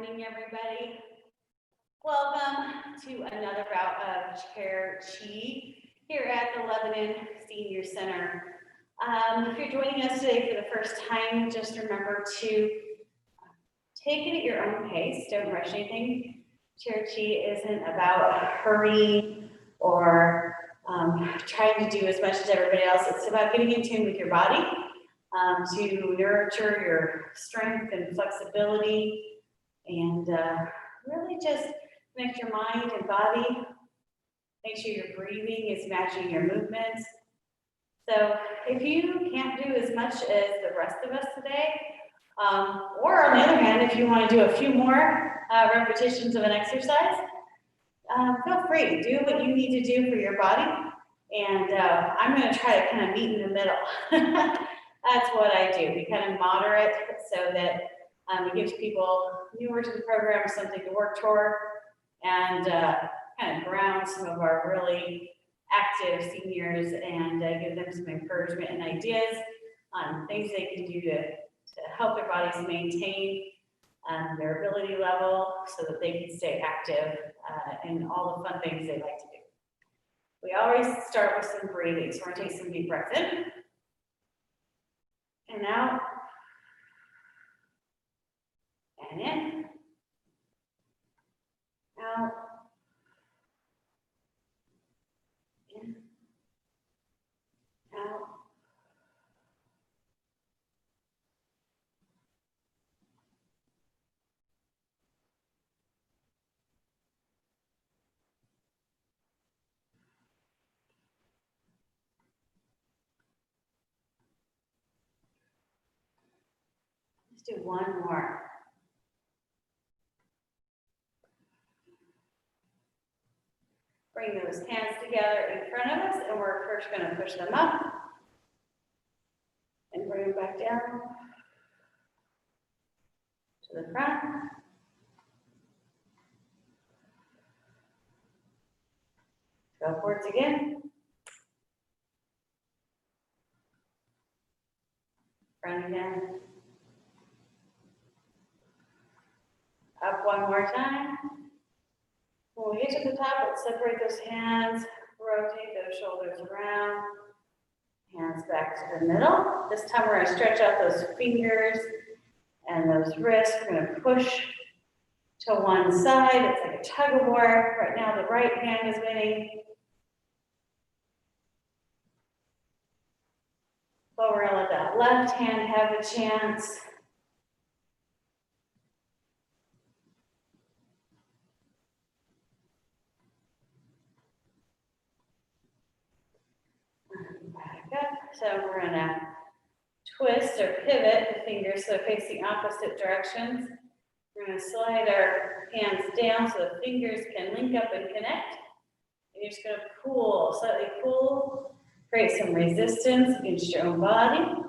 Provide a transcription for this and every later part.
Morning, everybody. Welcome to another bout of Chair Chi here at the Lebanon Senior Center. If you're joining us today for the first time, just remember to take it at your own pace. Don't rush anything. Chair Chi isn't about hurrying or trying to do as much as everybody else. It's about getting in tune with your body to nurture your strength and flexibility. And really just connect your mind and body. Make sure your breathing is matching your movements. So if you can't do as much as the rest of us today, or on the other hand, if you want to do a few more repetitions of an exercise, feel free. Do what you need to do for your body. And I'm going to try to kind of meet in the middle. That's what I do. Be kind of moderate so that it gives people newer to the program something to work toward and kind of ground some of our really active seniors and give them some encouragement and ideas on things they can do to help their bodies maintain their ability level so that they can stay active in all the fun things they like to do. We always start with some breathing, so we're going to take some deep breaths in and out. And in, out, in, out. Let's do one more. Bring those hands together in front of us, and we're first going to push them up and bring them back down to the front. Go upwards again. Front again. Up one more time. When we get to the top, let's separate those hands, rotate those shoulders around, hands back to the middle. This time we're going to stretch out those fingers and those wrists. We're going to push to one side. It's like a tug of war. Right now the right hand is winning. But we're going to let that left hand have a chance. Back up. So we're going to twist or pivot the fingers so they face the opposite directions. We're going to slide our hands down so the fingers can link up and connect. And you're just going to pull, slightly pull, create some resistance against your own body.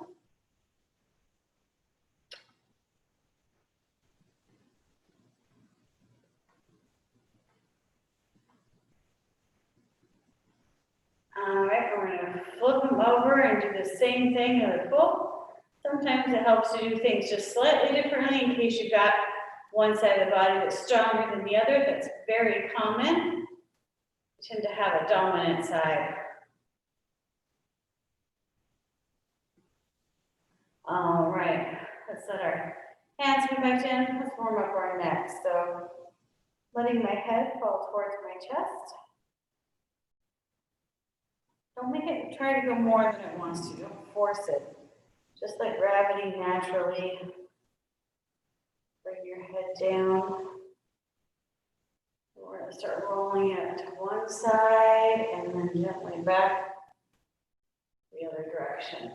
All right, we're going to flip them over and do the same thing with a pull. Sometimes it helps to do things just slightly differently in case you've got one side of the body that's stronger than the other. That's very common. We tend to have a dominant side. All right, let's let our hands come back in. Let's warm up our neck. So letting my head fall towards my chest. Don't make it try to go more than it wants to. Don't force it. Just let gravity naturally bring your head down. We're going to start rolling it to one side and then gently back the other direction.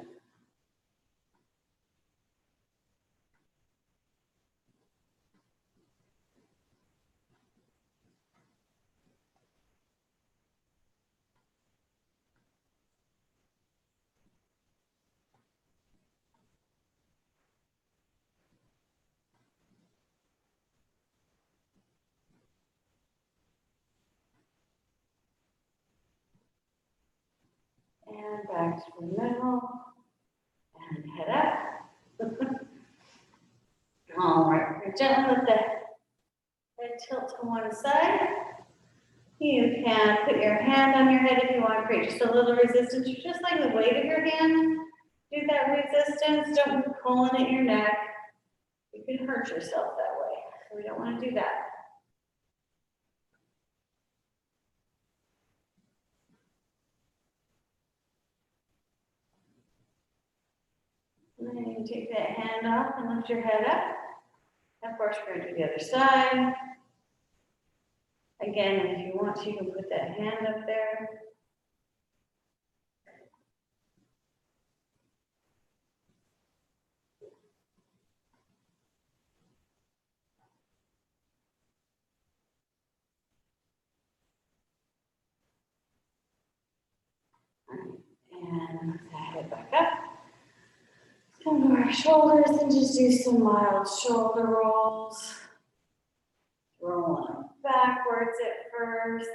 And back to the middle, and head up. All right, gently let the tilt to one side. You can put your hand on your head if you want to create just a little resistance, just like the weight of your hand. Do that resistance, don't be pulling at your neck. You can hurt yourself that way, so we don't want to do that. And then you can take that hand off and lift your head up. Of course, we're going to do the other side. Again, if you want to, you can put that hand up there. And lift that head back up. Come to our shoulders and just do some mild shoulder rolls. Rolling them backwards at first.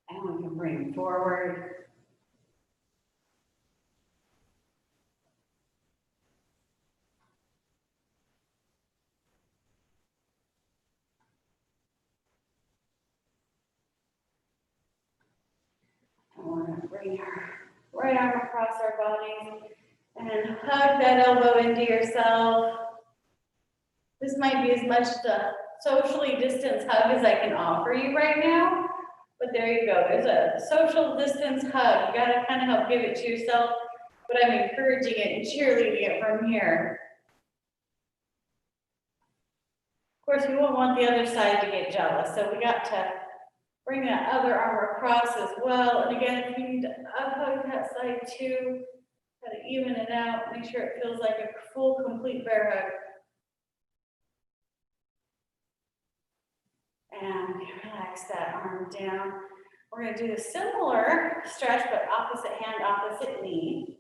And we can bring forward. And we're going to bring our right arm across our bodies and hug that elbow into yourself. This might be as much the socially distanced hug as I can offer you right now, but there you go. There's a social distance hug. You got to kind of help give it to yourself, but I'm encouraging it and cheerleading it from here. Of course, we won't want the other side to get jealous, so we got to bring that other arm across as well. And again, if you need to hug that side too, kind of even it out, make sure it feels like a full, complete bear hug. And relax that arm down. We're going to do a similar stretch, but opposite hand, opposite knee.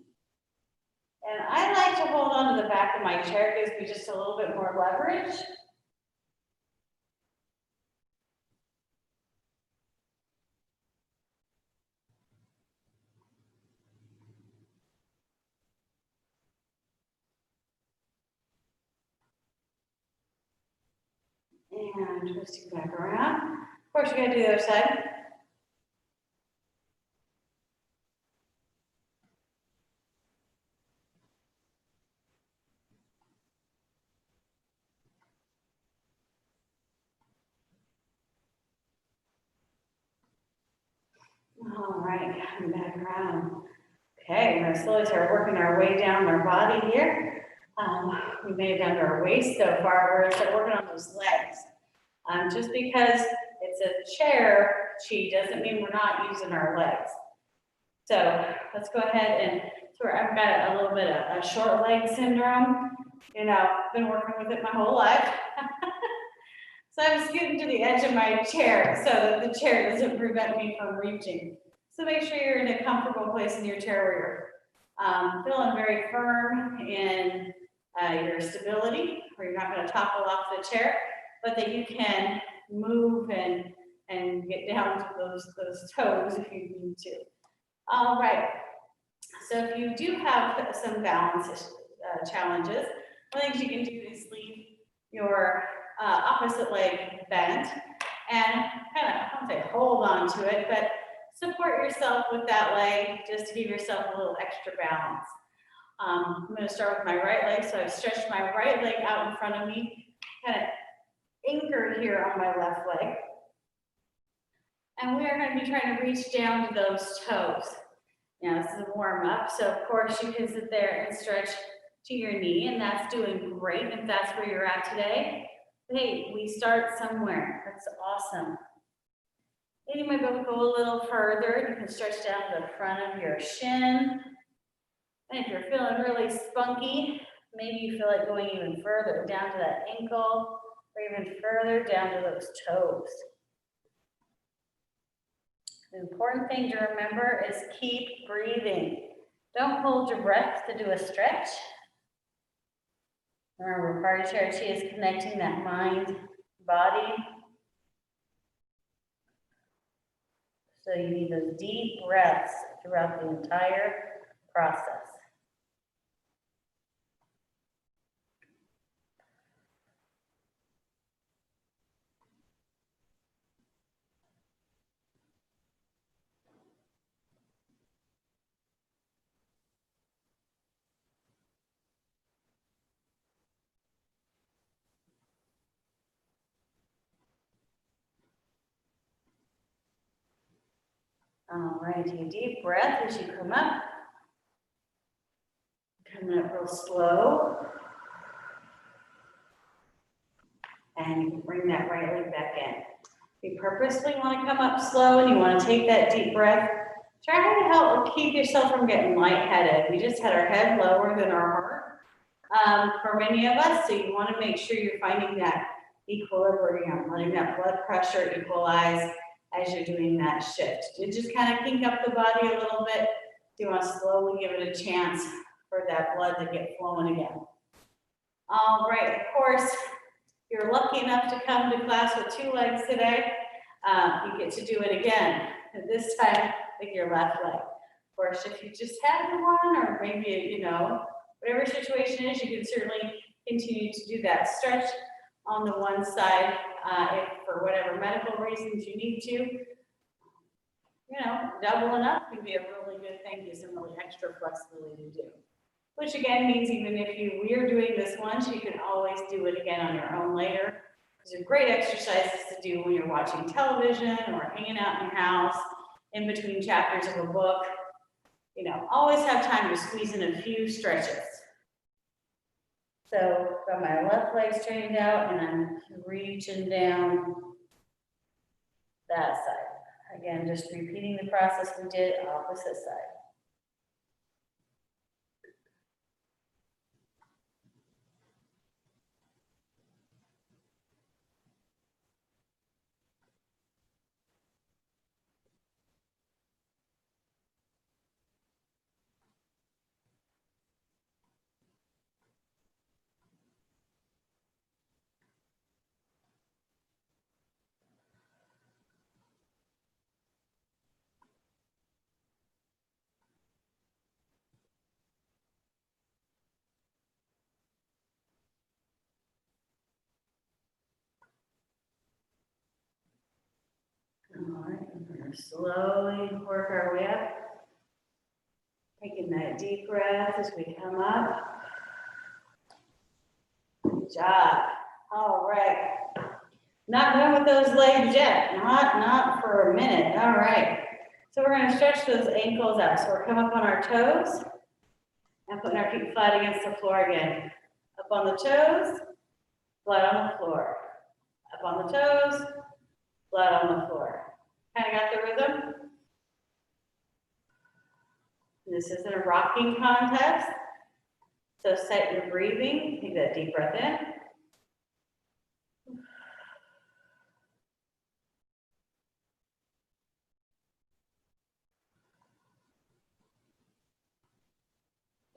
And I like to hold on to the back of my chair. It gives me just a little bit more leverage. And twisting back around. Of course, you got to do the other side. All right, coming back around. Okay, we're going to slowly start working our way down our body here. We made it down to our waist so far. We're going to start working on those legs. Just because it's a chair, chi, doesn't mean we're not using our legs. So let's go ahead and, so I've got a little bit of a short leg syndrome. You know, been working with it my whole life. So I'm scooting to the edge of my chair so that the chair doesn't prevent me from reaching. So make sure you're in a comfortable place in your chair where you're feeling very firm in your stability, where you're not going to topple off the chair, but that you can move and get down to those toes if you need to. All right. So if you do have some balance challenges, one thing you can do is leave your opposite leg bent and kind of, I don't say hold on to it, but support yourself with that leg just to give yourself a little extra balance. I'm going to start with my right leg. So I've stretched my right leg out in front of me, kind of anchored here on my left leg. And we are going to be trying to reach down to those toes. Now this is a warm up. So of course you can sit there and stretch to your knee, and that's doing great if that's where you're at today. Hey, we start somewhere. That's awesome. Then you might be able to go a little further. You can stretch down to the front of your shin. And if you're feeling really spunky, maybe you feel like going even further down to that ankle, or even further down to those toes. The important thing to remember is keep breathing. Don't hold your breath to do a stretch. Remember, Party Chair Chi is connecting that mind, body. So you need those deep breaths throughout the entire process. All right, take a deep breath as you come up. Coming up real slow. And you can bring that right leg back in. If you purposely want to come up slow and you want to take that deep breath, try to help keep yourself from getting lightheaded. We just had our head lower than our heart for many of us, so you want to make sure you're finding that equilibrium, letting that blood pressure equalize as you're doing that shift. You just kind of kink up the body a little bit. You want to slowly give it a chance for that blood to get flowing again. All right, of course, you're lucky enough to come to class with 2 legs today. You get to do it again, and this time with your left leg. Of course, if you just had one, or maybe, whatever situation is, you can certainly continue to do that stretch on the one side if for whatever medical reasons you need to. Doubling up can be a really good thing, gives some really extra flexibility to do. Which again means even if we're doing this once, you can always do it again on your own later. These are great exercises to do when you're watching television or hanging out in your house, in between chapters of a book. Always have time to squeeze in a few stretches. So got my left leg straightened out and I'm reaching down that side. Again, just repeating the process we did opposite side. All right, we're going to slowly work our way up. Taking that deep breath as we come up. Good job. All right. Not done with those legs yet. Not for a minute. All right. So we're going to stretch those ankles out. So we're coming up on our toes and putting our feet flat against the floor again. Up on the toes, flat on the floor. Up on the toes, flat on the floor. Kind of got the rhythm? This isn't a rocking contest. So set your breathing. Take that deep breath in.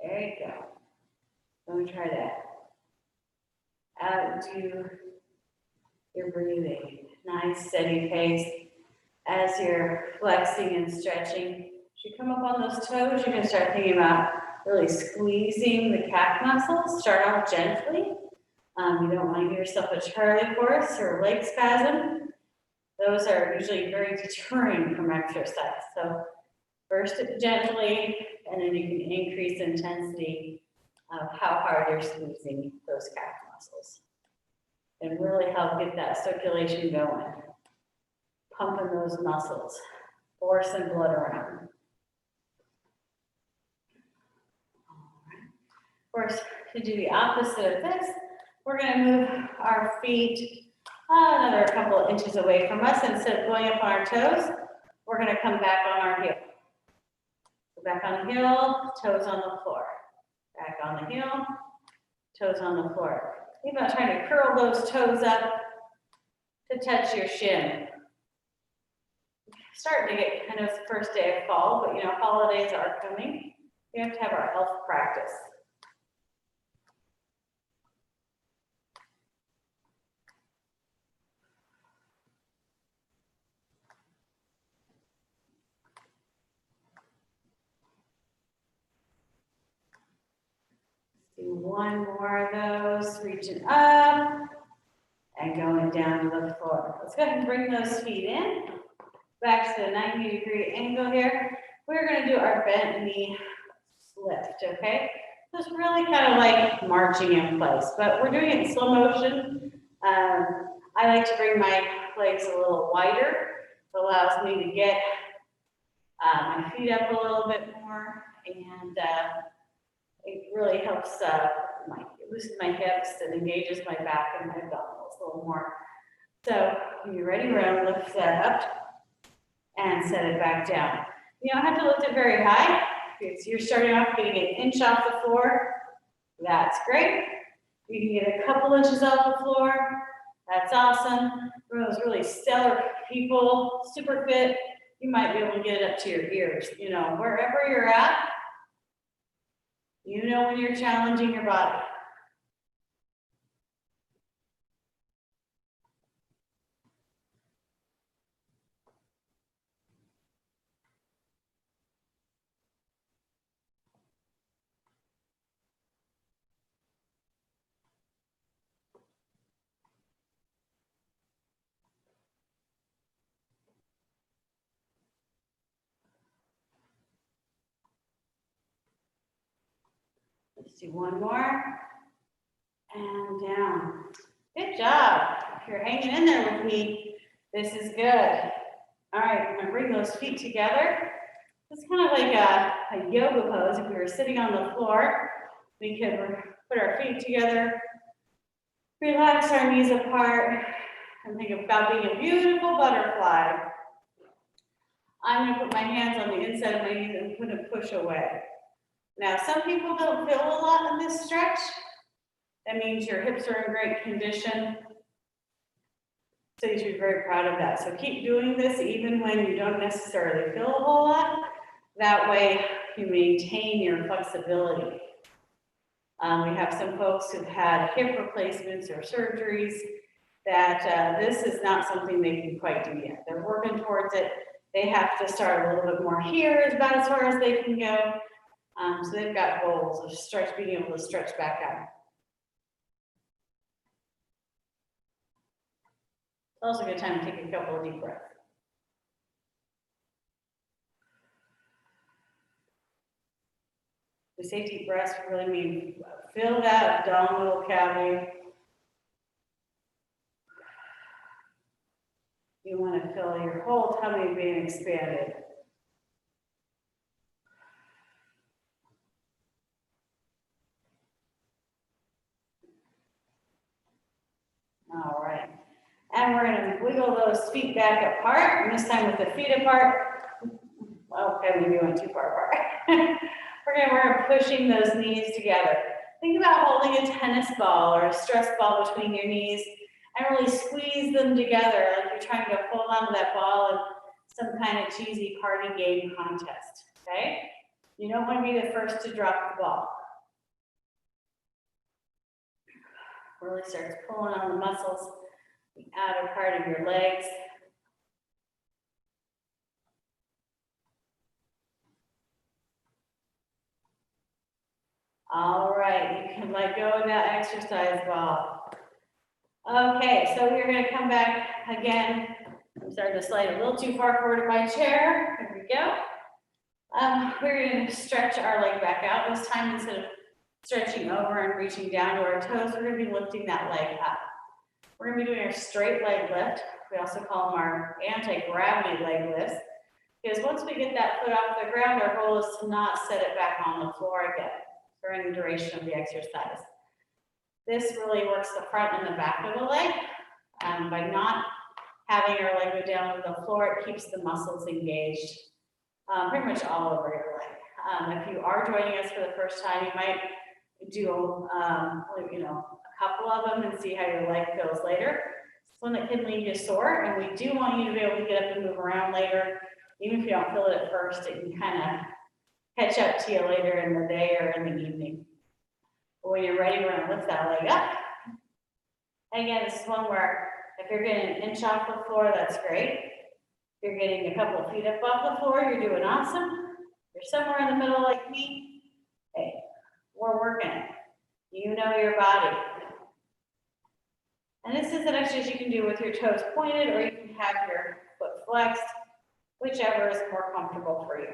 There you go. Let me try that. Outdo your breathing. Nice, steady pace. As you're flexing and stretching, as you come up on those toes, you're going to start thinking about really squeezing the calf muscles. Start off gently. You don't want to give yourself a Charlie horse or leg spasm. Those are usually very deterring from exercise. So first gently, and then you can increase the intensity of how hard you're squeezing those calf muscles. And really help get that circulation going. Pumping those muscles, forcing blood around. Of course, to do the opposite of this, we're going to move our feet another couple of inches away from us. Instead of going up on our toes, we're going to come back on our heel. Go back on the heel, toes on the floor. Back on the heel, toes on the floor. Think about trying to curl those toes up to touch your shin. Starting to get kind of the first day of fall, but holidays are coming. We have to have our health practice. Do one more of those, reaching up and going down to the floor. Let's go ahead and bring those feet in. Back to the 90-degree angle here. We're going to do our bent knee lift, okay? So it's really kind of like marching in place, but we're doing it in slow motion. I like to bring my legs a little wider. It allows me to get my feet up a little bit more, and it really helps loosens my hips and engages my back and my abdominals a little more. So when you're ready, we're going to lift that up and set it back down. You don't have to lift it very high. If you're starting off getting an inch off the floor, that's great. You can get a couple inches off the floor, that's awesome. For those really stellar people, super fit, you might be able to get it up to your ears. You know, wherever you're at, you know when you're challenging your body. Let's do one more. And down. Good job. If you're hanging in there with me, this is good. All right, I'm gonna bring those feet together. It's kind of like a yoga pose. If we were sitting on the floor, we could put our feet together, relax our knees apart, and think about being a beautiful butterfly. I'm gonna put my hands on the inside of my knees and put a push away. Now, some people don't feel a lot in this stretch. That means your hips are in great condition. So you should be very proud of that. So keep doing this even when you don't necessarily feel a whole lot. That way you maintain your flexibility. We have some folks who've had hip replacements or surgeries that this is not something they can quite do yet. They're working towards it. They have to start a little bit more here, is about as far as they can go. So they've got goals of being able to stretch back out. It's also a good time to take a couple of deep breaths. We say deep breaths, we really mean fill that abdominal cavity. You want to feel your whole tummy being expanded. All right. And we're going to wiggle those feet back apart, and this time with the feet apart. Okay, maybe we went too far apart. We're pushing those knees together. Think about holding a tennis ball or a stress ball between your knees and really squeeze them together like you're trying to hold onto that ball in some kind of cheesy party game contest, okay? You don't want to be the first to drop the ball. Really starts pulling on the muscles, the outer part of your legs. All right, you can let go of that exercise ball. Okay, so we're going to come back again. I'm starting to slide a little too far forward in my chair. Here we go. We're going to stretch our leg back out. This time, instead of stretching over and reaching down to our toes, we're going to be lifting that leg up. We're going to be doing our straight leg lift. We also call them our anti-gravity leg lifts. Because once we get that foot off the ground, our goal is to not set it back on the floor again during the duration of the exercise. This really works the front and the back of the leg. By not having our leg go down to the floor, it keeps the muscles engaged pretty much all over your leg. If you are joining us for the first time, you might do a couple of them and see how your leg feels later. It's one that can leave you sore, and we do want you to be able to get up and move around later. Even if you don't feel it at first, it can kind of catch up to you later in the day or in the evening. But when you're ready, we're going to lift that leg up. Again, this is one where if you're getting an inch off the floor, that's great. If you're getting a couple of feet up off the floor, you're doing awesome. If you're somewhere in the middle like me, hey, we're working it. You know your body. And this is an exercise you can do with your toes pointed, or you can have your foot flexed, whichever is more comfortable for you.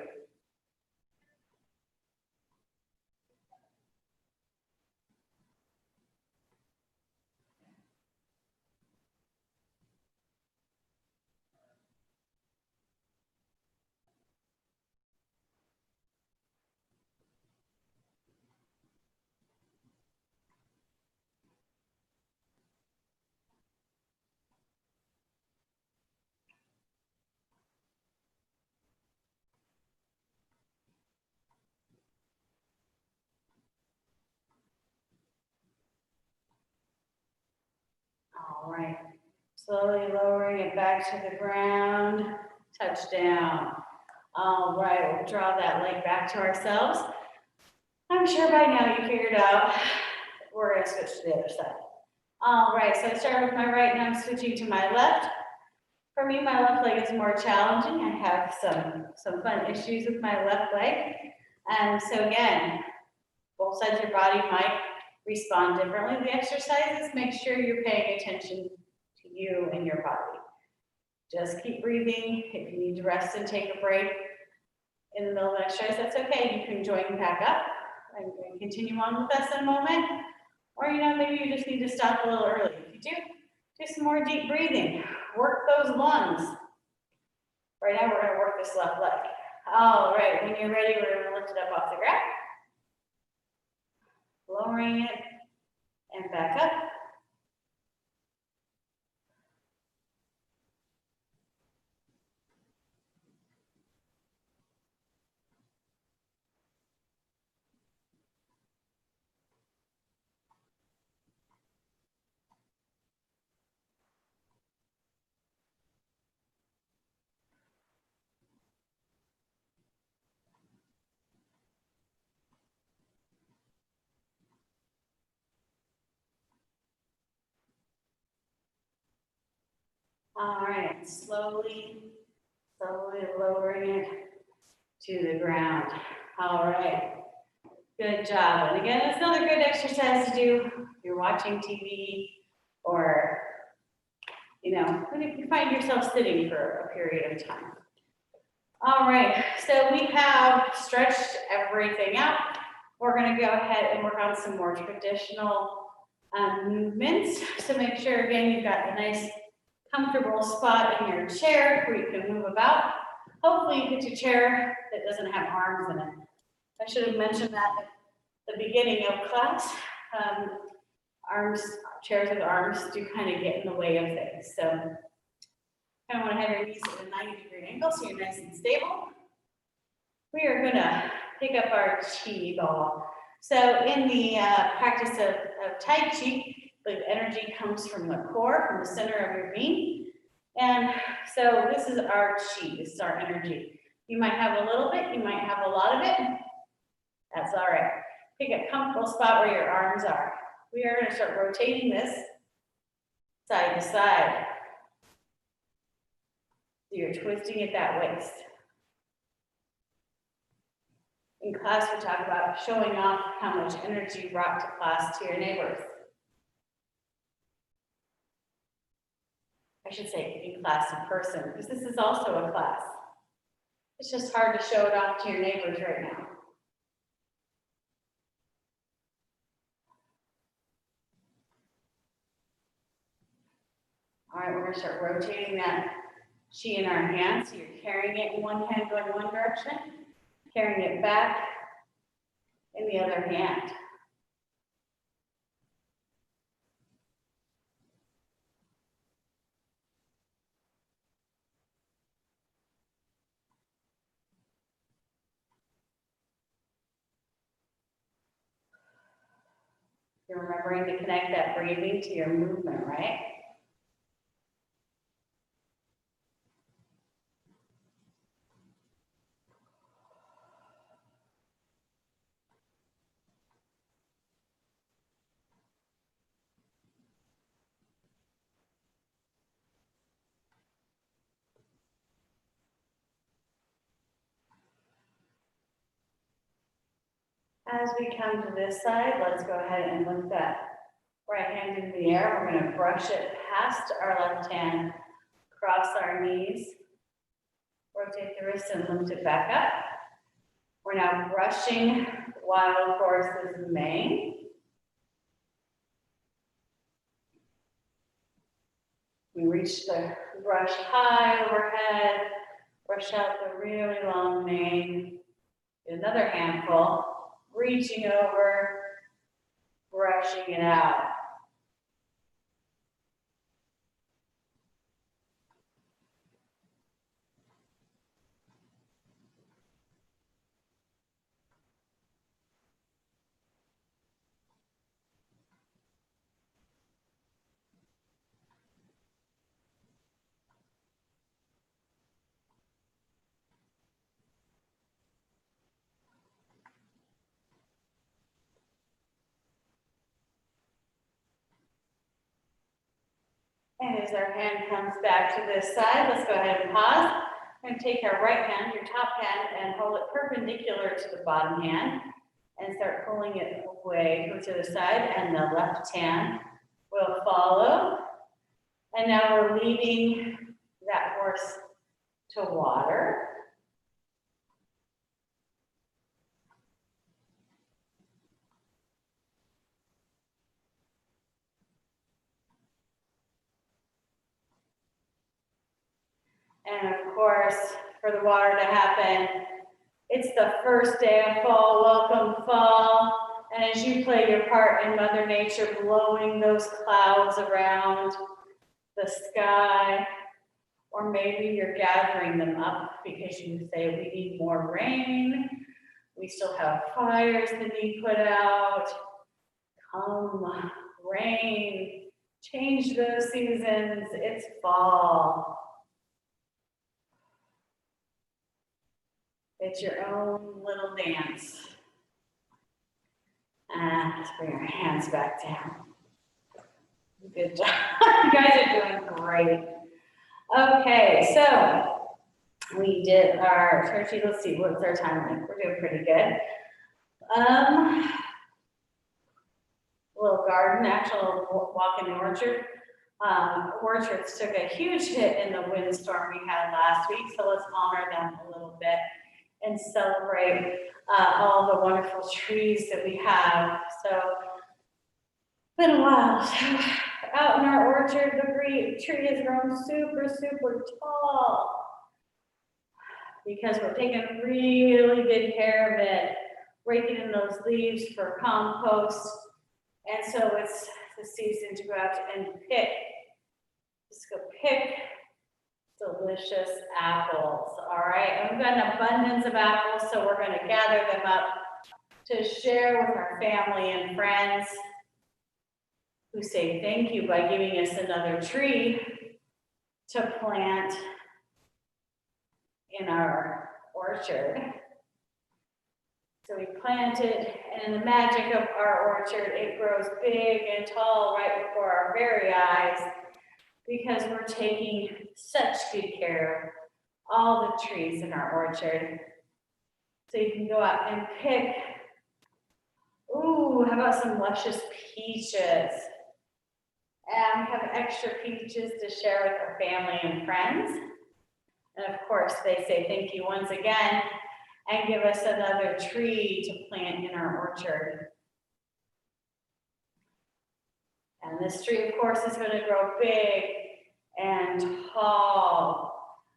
All right. Slowly lowering it back to the ground. Touch down. All right, we'll draw that leg back to ourselves. I'm sure by now you figured out we're gonna switch to the other side. All right, so I started with my right, now I'm switching to my left. For me, my left leg is more challenging. I have some fun issues with my left leg. And so again, both sides of your body might respond differently to the exercises. Make sure you're paying attention to you and your body. Just keep breathing. If you need to rest and take a break in the middle of an exercise, that's okay. You can join back up and continue on with us in a moment. Or, maybe you just need to stop a little early. If you do some more deep breathing. Work those lungs. Right now, we're going to work this left leg. All right, when you're ready, we're going to lift it up off the ground. Lowering it and back up. All right, slowly lowering it to the ground. All right, good job. And again, it's another good exercise to do if you're watching TV or, if you find yourself sitting for a period of time. All right, so we have stretched everything out. We're going to go ahead and work on some more traditional movements. So make sure, again, you've got a nice comfortable spot in your chair where you can move about. Hopefully you get a chair that doesn't have arms in it. I should have mentioned that at the beginning of class. Chairs with arms do kind of get in the way of things. So kind of want to have your knees at a 90-degree angle so you're nice and stable. We are going to pick up our chi ball. So in the practice of Tai Chi, the energy comes from the core, from the center of your being. And so this is our chi, this is our energy. You might have a little bit, you might have a lot of it. That's all right. Pick a comfortable spot where your arms are. We are going to start rotating this side to side. So you're twisting at that waist. In class, we talk about showing off how much energy you brought to class to your neighbors. I should say in class in person, because this is also a class. It's just hard to show it off to your neighbors right now. All right, we're going to start rotating that chi in our hands. So you're carrying it in one hand going one direction, carrying it back in the other hand. You're remembering to connect that breathing to your movement, right? As we come to this side, let's go ahead and lift that right hand into the air. We're going to brush it past our left hand, cross our knees, rotate the wrist and lift it back up. We're now brushing wild horse's mane. We reach the brush high overhead, brush out the really long mane. Another handful, reaching over, brushing it out. as our hand comes back to this side, let's go ahead and pause. We're going to take our right hand, your top hand, and hold it perpendicular to the bottom hand and start pulling it away to the side, and the left hand will follow. And now we're leading that horse to water. And of course, for the water to happen, it's the first day of fall. Welcome fall. And as you play your part in Mother Nature, blowing those clouds around the sky, or maybe you're gathering them up because you say we need more rain, we still have fires that need put out. Come, rain, change those seasons, it's fall. It's your own little dance. And let's bring our hands back down. Good job. You guys are doing great. Okay, so we did our churchy. Let's see, what's our time like? We're doing pretty good. Little garden, actual walk in the orchard. Orchards took a huge hit in the windstorm we had last week, so let's honor them a little bit and celebrate all the wonderful trees that we have. So it's been a while. Out in our orchard, the tree has grown super, super tall because we're taking really good care of it, raking in those leaves for compost. And so it's the season to go out and pick. Just go pick delicious apples. All right, and we've got an abundance of apples, so we're going to gather them up to share with our family and friends who say thank you by giving us another tree to plant in our orchard. So we planted, and in the magic of our orchard, it grows big and tall right before our very eyes because we're taking such good care of all the trees in our orchard. So you can go out and pick, ooh, how about some luscious peaches? And we have extra peaches to share with our family and friends. And of course, they say thank you once again and give us another tree to plant in our orchard. And this tree, of course, is going to grow big and tall.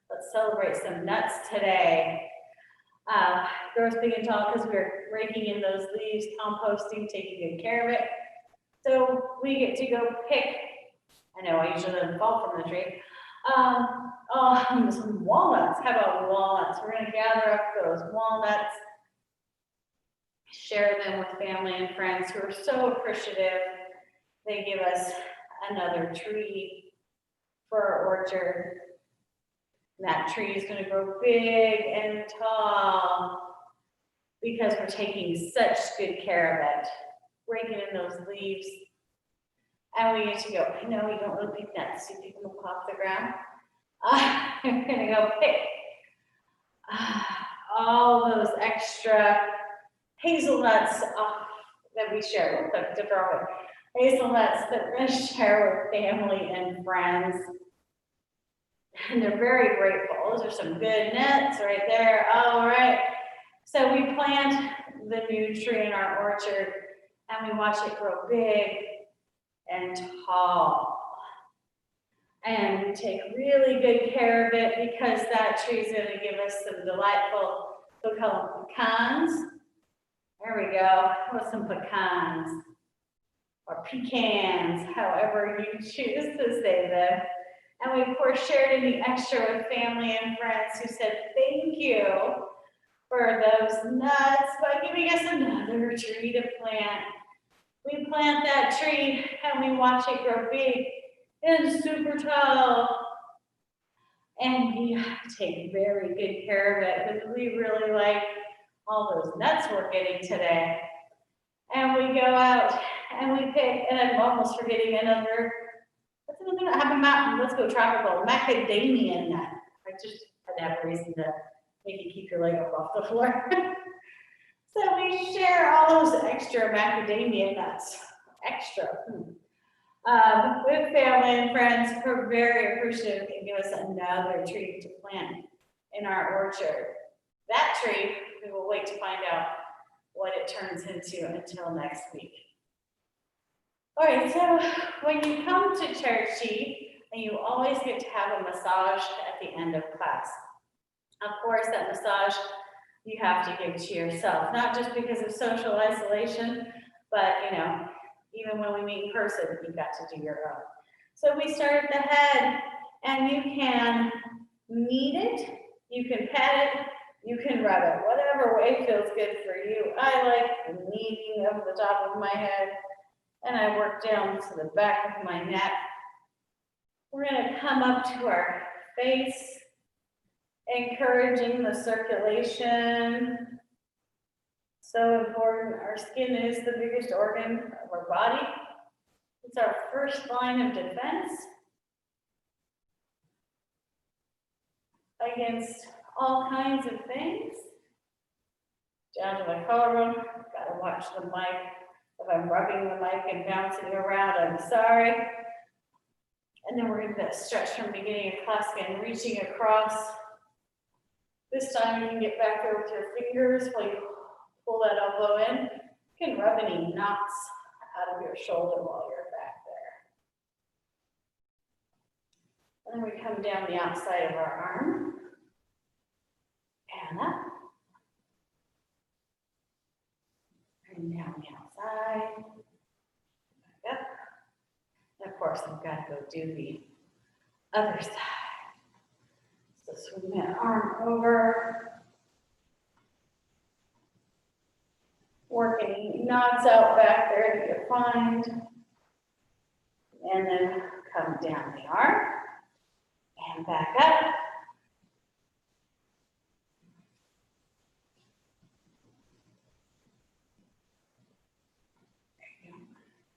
Let's celebrate some nuts today. Grows big and tall because we're raking in those leaves, composting, taking good care of it. So we get to go pick, I know I usually let them fall from the tree. Some walnuts. How about walnuts? We're going to gather up those walnuts, share them with family and friends who are so appreciative. They give us another tree for our orchard. And that tree is going to grow big and tall because we're taking such good care of it, raking in those leaves. And we get to go, I know you don't really pick nuts, you pick them up off the ground. I'm going to go pick all those extra hazelnuts that we share with the different hazelnuts that we're going to share with family and friends. And they're very grateful. Those are some good nuts right there. All right. So we plant the new tree in our orchard and we watch it grow big and tall. And we take really good care of it because that tree is going to give us some delightful, we'll call them pecans. There we go. With some pecans or pecans, however you choose to say them. And we, of course, shared any extra with family and friends who said thank you for those nuts by giving us another tree to plant. We plant that tree and we watch it grow big and super tall. And we take very good care of it because we really like all those nuts we're getting today. And we go out and we pick, and I'm almost forgetting what's have a mountain, let's go tropical, macadamia nut. I just had to have a reason to make you keep your leg up off the floor. So we share all those extra macadamia nuts, extra, with family and friends. We're very appreciative and give us another tree to plant in our orchard. That tree, we will wait to find out what it turns into until next week. All right, so when you come to Cherokee, and you always get to have a massage at the end of class. Of course, that massage you have to give to yourself, not just because of social isolation, but you know, even when we meet in person, you've got to do your own. So we start at the head, and you can knead it, you can pat it, you can rub it, whatever way feels good for you. I like the kneading of the top of my head, and I work down to the back of my neck. We're going to come up to our face, encouraging the circulation. So important. Our skin is the biggest organ of our body. It's our first line of defense against all kinds of things. Down to my collarbone, gotta watch the mic. If I'm rubbing the mic and bouncing around, I'm sorry. And then we're gonna stretch from beginning of class again, reaching across. This time you can get back there with your fingers while you pull that elbow in. You can rub any knots out of your shoulder while you're back there. And then we come down the outside of our arm. And up. And down the outside. Back up. And of course, I've got to go do the other side. So swing that arm over. Work any knots out back there that you find. And then come down the arm. And back up.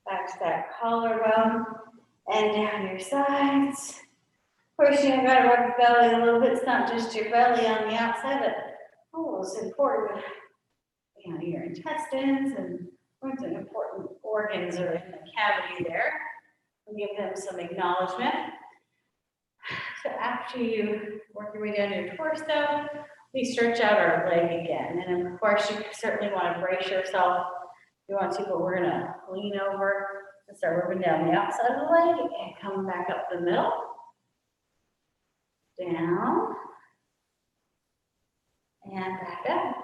Back to that collarbone and down your sides. Of course, you've got to rub your belly a little bit. It's not just your belly on the outside, but it's important. You know, your intestines and important organs are in the cavity there. We'll give them some acknowledgement. So after you work your way down your torso, we stretch out our leg again. And of course, you certainly want to brace yourself. You want to, but we're going to lean over and start rubbing down the outside of the leg and come back up the middle. Down. And back up.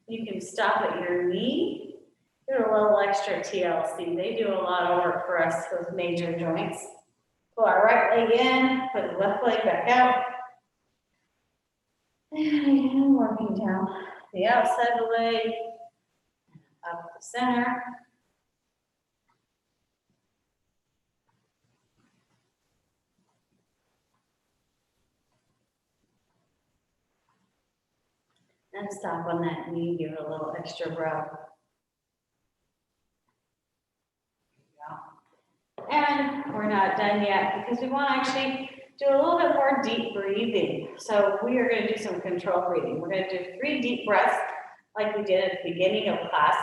You can stop at your knee. Do a little extra TLC. They do a lot of work for us, those major joints. Pull our right leg in, put the left leg back out. And again, working down the outside of the leg, up the center. And stop on that knee, give it a little extra rub. And we're not done yet because we want to actually do a little bit more deep breathing. So we are going to do some control breathing. We're going to do 3 deep breaths like we did at the beginning of class.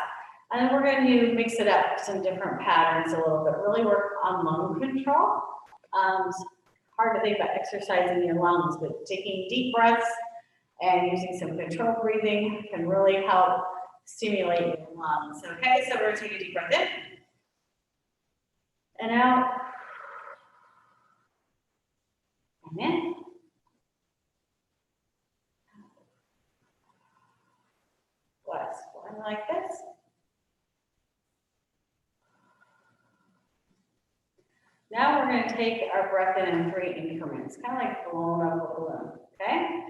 And then we're going to mix it up with some different patterns a little bit, really work on lung control. It's hard to think about exercising your lungs, but taking deep breaths and using some control breathing can really help stimulate your lungs. Okay, so we're going to take a deep breath in and out. And in. West, one like this. Now we're going to take our breath in 3 increments, kind of like blowing up a balloon, okay?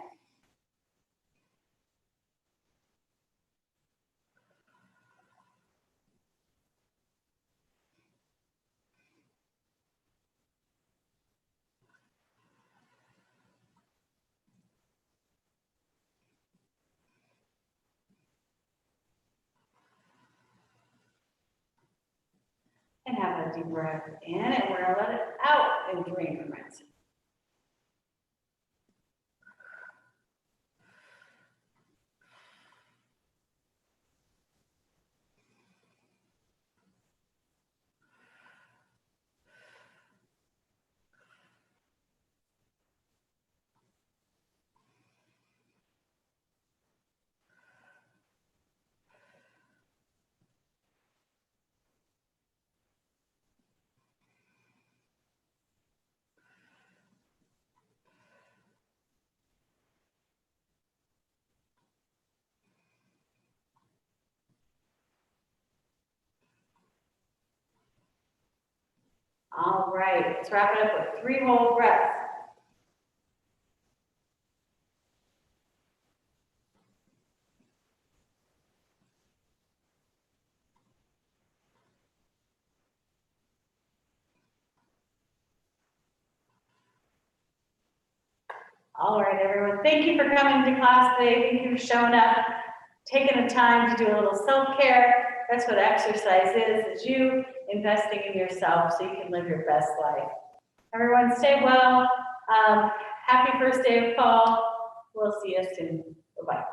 And have a deep breath in, and we're gonna let it out and drain from it. All right, let's wrap it up with 3 whole breaths. All right, everyone, thank you for coming to class today. Thank you for showing up, taking the time to do a little self-care. That's what exercise is you investing in yourself so you can live your best life. Everyone stay well. Happy first day of fall. We'll see you soon. Bye-bye.